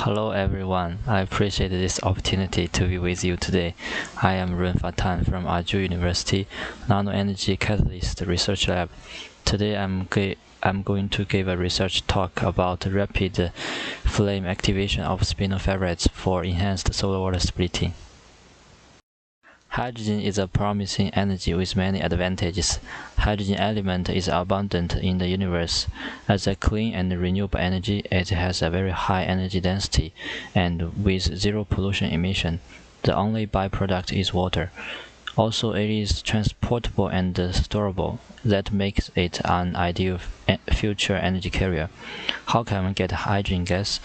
Hello everyone, I appreciate this opportunity to be with you today. I am Runfa from Ajou University, Nano Energy Catalyst Research Lab. Today I'm going to give a research talk about rapid flame activation of Spinel Ferrites for enhanced solar water splitting. Hydrogen is a promising energy with many advantages. Hydrogen element is abundant in the universe. As a clean and renewable energy, it has a very high energy density, and with zero pollution emission. The only byproduct is water. Also, it is transportable and storable. That makes it an ideal future energy carrier. How can we get hydrogen gas?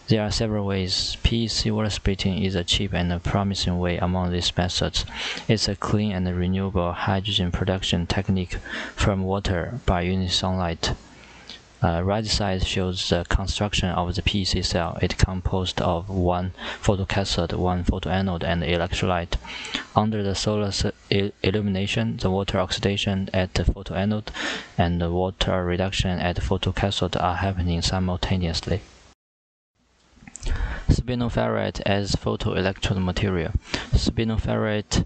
There are several ways. PEC water splitting is a cheap and a promising way among these methods. It's a clean and renewable hydrogen production technique from water by using sunlight. Right side shows the construction of the PEC cell. It composed of one photocathode, one photoanode, and electrolyte. Under the solar illumination, the water oxidation at the photoanode and the water reduction at the photocathode are happening simultaneously. Spinel ferrite as photoelectrode material. Spinel ferrite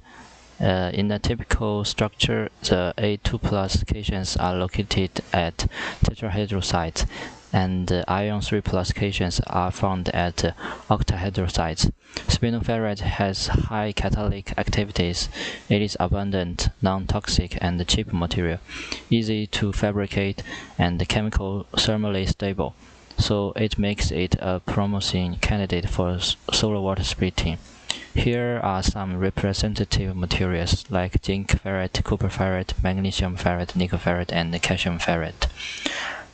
in a typical structure, the A2+ cations are located at tetrahedral sites, and iron 3+ cations are found at octahedral sites. Spinel ferrite has high catalytic activities. It is abundant, non-toxic, and cheap material, easy to fabricate, and chemical thermally stable. So it makes it a promising candidate for solar water splitting. Here are some representative materials like zinc ferrite, copper ferrite, magnesium ferrite, nickel ferrite, and calcium ferrite.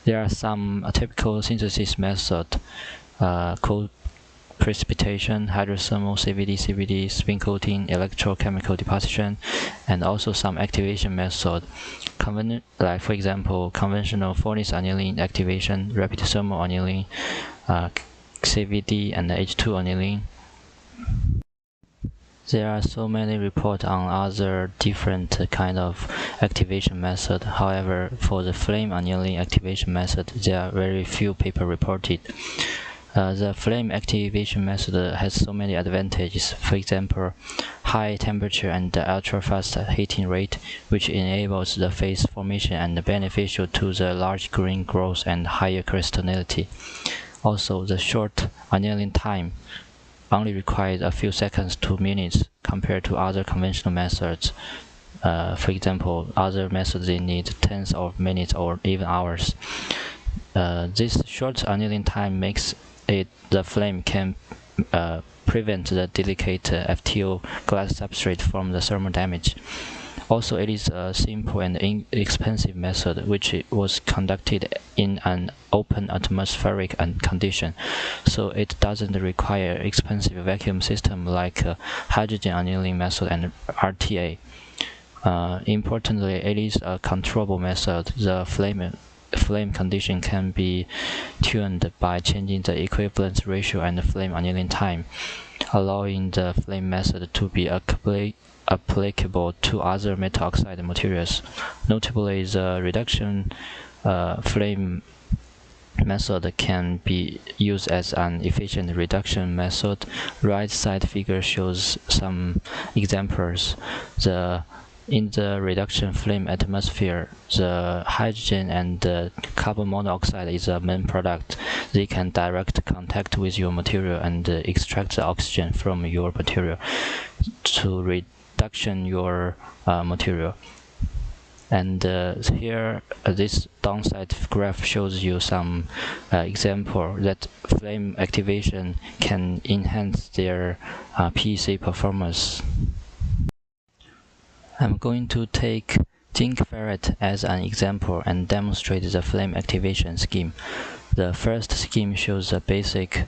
There are some typical synthesis methods: cold precipitation, hydrothermal, CVD, spin coating, electrochemical deposition, and also some activation method, like for example, conventional furnace annealing activation, rapid thermal annealing, CVD, and H2 annealing. There are so many reports on other different kind of activation method. However, for the flame annealing activation method, there are very few papers reported. The flame activation method has so many advantages. For example, high temperature and ultra-fast heating rate, which enables the phase formation and beneficial to the large grain growth and higher crystallinity. Also, the short annealing time only requires a few seconds to minutes compared to other conventional methods. For example, other methods they need tens of minutes or even hours. This short annealing time makes the flame can prevent the delicate FTO glass substrate from the thermal damage. Also, it is a simple and inexpensive method which was conducted in an open atmospheric condition, so it doesn't require expensive vacuum system like hydrogen annealing method and RTA. Importantly, it is a controllable method. The flame condition can be tuned by changing the equivalence ratio and the flame annealing time, allowing the flame method to be applicable to other metal oxide materials. Notably, the reduction flame method can be used as an efficient reduction method. Right side figure shows some examples. In the reduction flame atmosphere, the hydrogen and the carbon monoxide is a main product. They can direct contact with your material and extract the oxygen from your material to reduction your material. And here, this downside graph shows you some example that flame activation can enhance their PEC performance. I'm going to take zinc ferrite as an example and demonstrate the flame activation scheme. The first scheme shows the basic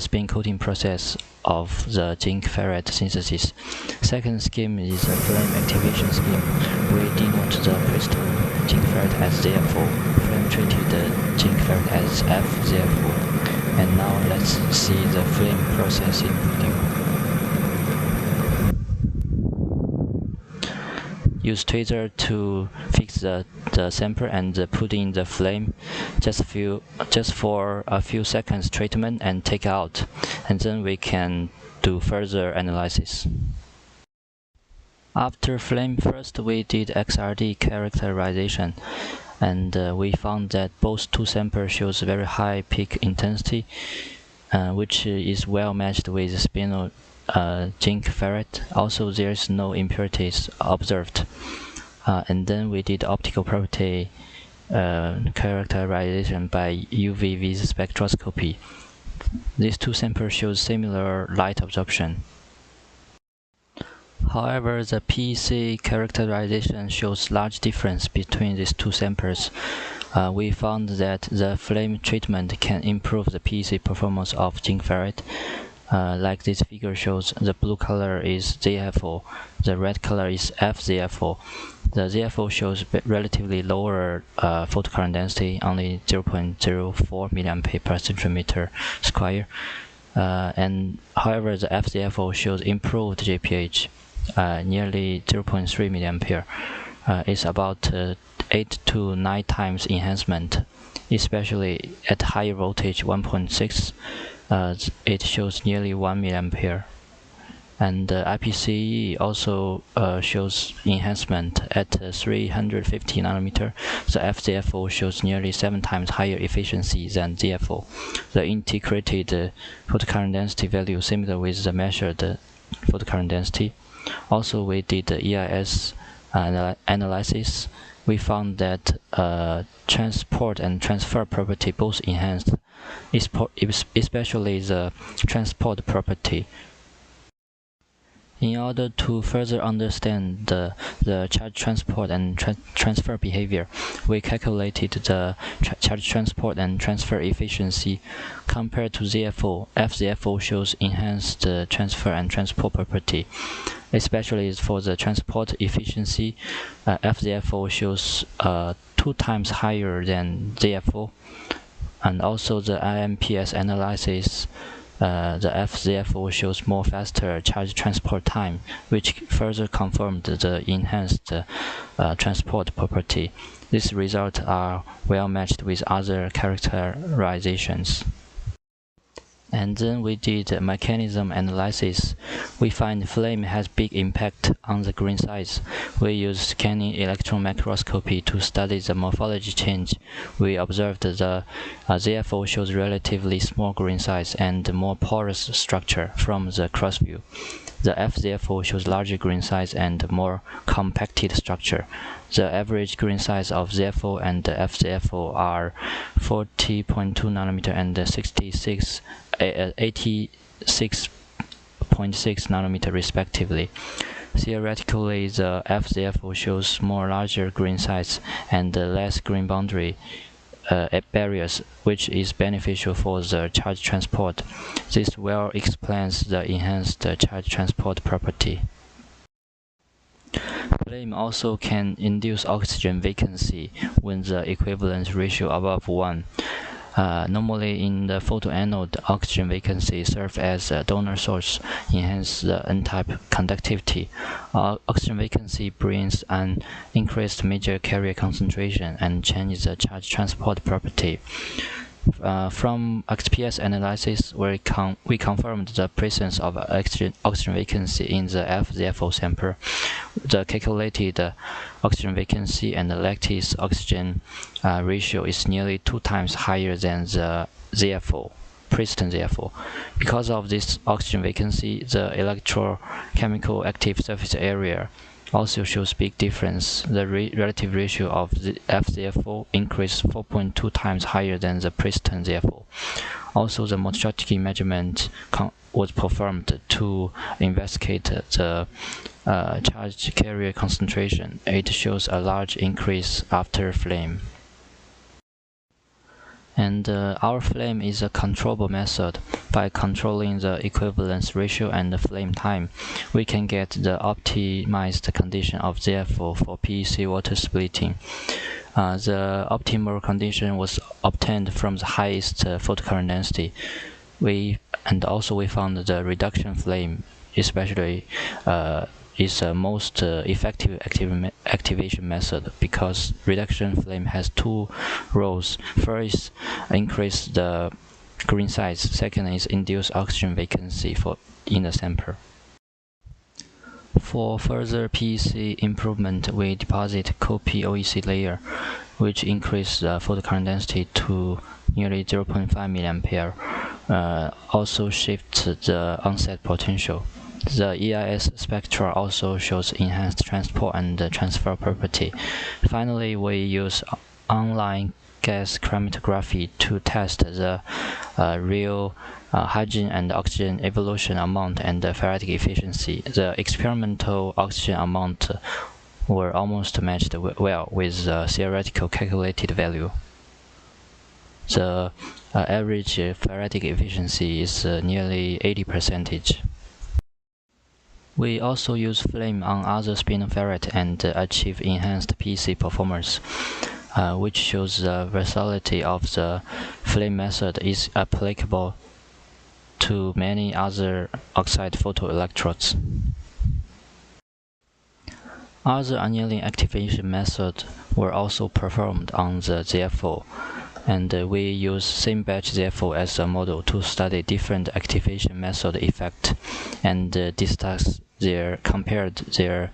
spin coating process of the zinc ferrite synthesis. Second scheme is the flame activation scheme. We denote the crystal zinc ferrite as ZFO, flame treated zinc ferrite as FZFO. And now let's see the flame process in video. use tweezer to fix the sample and put in the flame just for a few seconds treatment and take out, and then we can do further analysis. After flame, first we did XRD characterization, and we found that both two samples shows very high peak intensity, which is well matched with Spinel Ferrite. Also, there is no impurities observed. And then we did optical property characterization by Uv-Vis Spectroscopy. These two samples show similar light absorption. However, the PEC characterization shows large difference between these two samples. We found that the flame treatment can improve the PEC performance of zinc ferrite. Like this figure shows, the blue color is ZFO, the red color is FZFO. The ZFO shows relatively lower photocurrent density, only 0.04 mA per centimeter square. And however, the FZFO shows improved JPH, nearly 0.3 mA. It's about 8 to 9 times enhancement, especially at higher voltage 1.6. It shows nearly 1 mA. And IPCE also shows enhancement at 350 nanometer. The FZFO shows nearly 7 times higher efficiency than ZFO. The integrated photocurrent density value similar with the measured photocurrent density. Also, we did the EIS analysis. We found that transport and transfer property both enhanced, especially the transport property. In order to further understand the charge transport and transfer behavior, we calculated the charge transport and transfer efficiency. Compared to ZFO, FZFO shows enhanced transfer and transport property. Especially for the transport efficiency, FZFO shows 2 times higher than ZFO. And also the IMPS analysis, the FZFO shows more faster charge transport time, which further confirmed the enhanced transport property. These results are well matched with other characterizations. And then we did mechanism analysis. We find flame has big impact on the grain size. We use scanning electron microscopy to study the morphology change. We observed the ZFO shows relatively small grain size and more porous structure from the cross view. The FZFO shows larger grain size and more compacted structure. The average grain size of ZFO and FZFO are 40.2 nanometer and 86.6 nanometer respectively. Theoretically, the FZFO shows more larger grain size and less grain boundary barriers, which is beneficial for the charge transport. This well explains the enhanced charge transport property. Flame also can induce oxygen vacancy when the equivalence ratio above 1. Normally in the photoanode, oxygen vacancy serves as a donor source, enhance the N-type conductivity. Oxygen vacancy brings an increased major carrier concentration and changes the charge transport property. From XPS analysis, we confirmed the presence of oxygen vacancy in the FZFO sample. The calculated oxygen vacancy and the lattice oxygen ratio is nearly 2 times higher than the ZFO, Princeton ZFO. Because of this oxygen vacancy, the electrochemical active surface area also shows big difference. The relative ratio of the FZFO increased 4.2 times higher than the Princeton ZFO. Also, the monstrosity measurement was performed to investigate the charge carrier concentration. It shows a large increase after flame. And our flame is a controllable method. By controlling the equivalence ratio and the flame time, we can get the optimized condition of ZFO for PEC water splitting. The optimal condition was obtained from the highest photocurrent density. We found the reduction flame, especially is the most effective activation method because reduction flame has two roles. First, increase the green size. Second is induce oxygen vacancy in the sample. For further PEC improvement, we deposit copy OEC layer, which increase the photocurrent density to nearly 0.5 mA. Also shift the onset potential. The EIS spectra also shows enhanced transport and transfer property. Finally, we use online gas chromatography to test the real hydrogen and oxygen evolution amount and ferritic efficiency. The experimental oxygen amount were almost matched well with the theoretical calculated value. The average ferritic efficiency is nearly 80%. We also use flame on other Spinel Ferrite and achieve enhanced PEC performance, which shows the versatility of the flame method is applicable to many other oxide photoelectrodes. Other annealing activation methods were also performed on the ZFO, and we use same batch ZFO as a model to study different activation method effect and compared their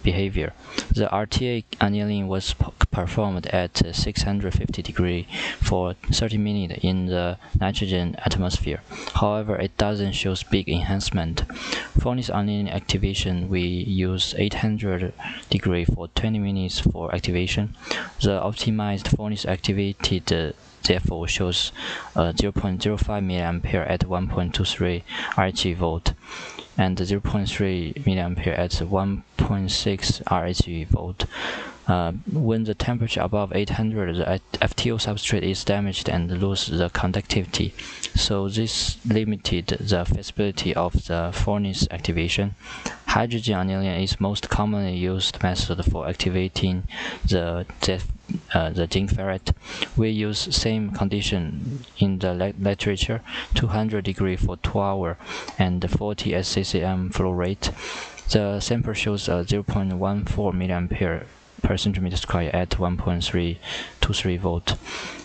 behavior. The RTA annealing was performed at 650 degrees for 30 minutes in the nitrogen atmosphere. However, it doesn't show big enhancement. Furnace annealing activation, we use 800 degrees for 20 minutes for activation. The optimized furnace activated therefore shows 0.05 mA at 1.23 RHE volt and 0.3 mA at 1.6 RHE volt. When the temperature above 800, the FTO substrate is damaged and loses the conductivity. So this limited the feasibility of the furnace activation. Hydrogen annealing is most commonly used method for activating the zinc ferrite. We use same condition in the literature, 200 degrees for 2 hours and 40 SCCM flow rate. The sample shows a 0.14 mA per centimeter square at 1.323 volt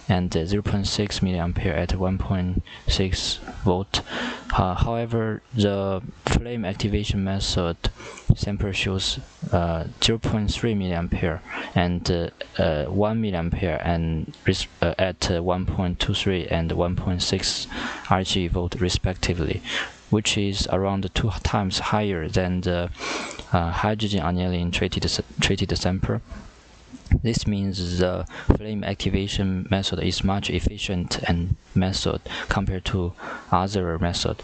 and 0.6 mA at 1.6 volt. However, the flame activation method sample shows 0.3 mA and 1 mA and at 1.23 and 1.6 RG volt respectively, which is around 2 times higher than the hydrogen annealing treated sample. This means the flame activation method is much efficient and method compared to other method.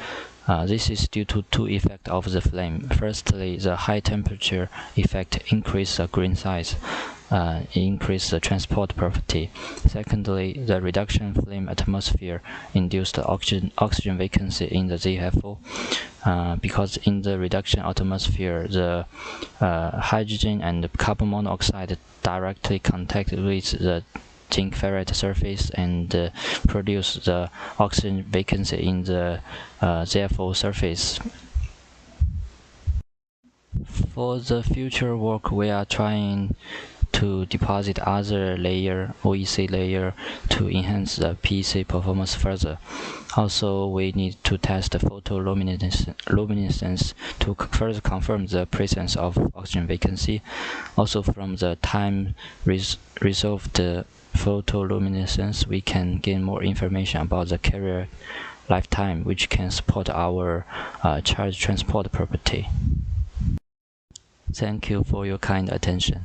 This is due to two effects of the flame. Firstly, the high temperature effect increases the grain size, increase the transport property. Secondly, the reduction flame atmosphere induced oxygen vacancy in the ZFO. Because in the reduction atmosphere, the hydrogen and carbon monoxide directly contact with the zinc ferrite surface and produce the oxygen vacancy in the ZFO surface. For the future work, we are trying to deposit other layer, OEC layer, to enhance the PEC performance further. Also, we need to test the photoluminescence to further confirm the presence of oxygen vacancy. Also, from the time resolved photoluminescence, we can gain more information about the carrier lifetime, which can support our charge transport property. Thank you for your kind attention.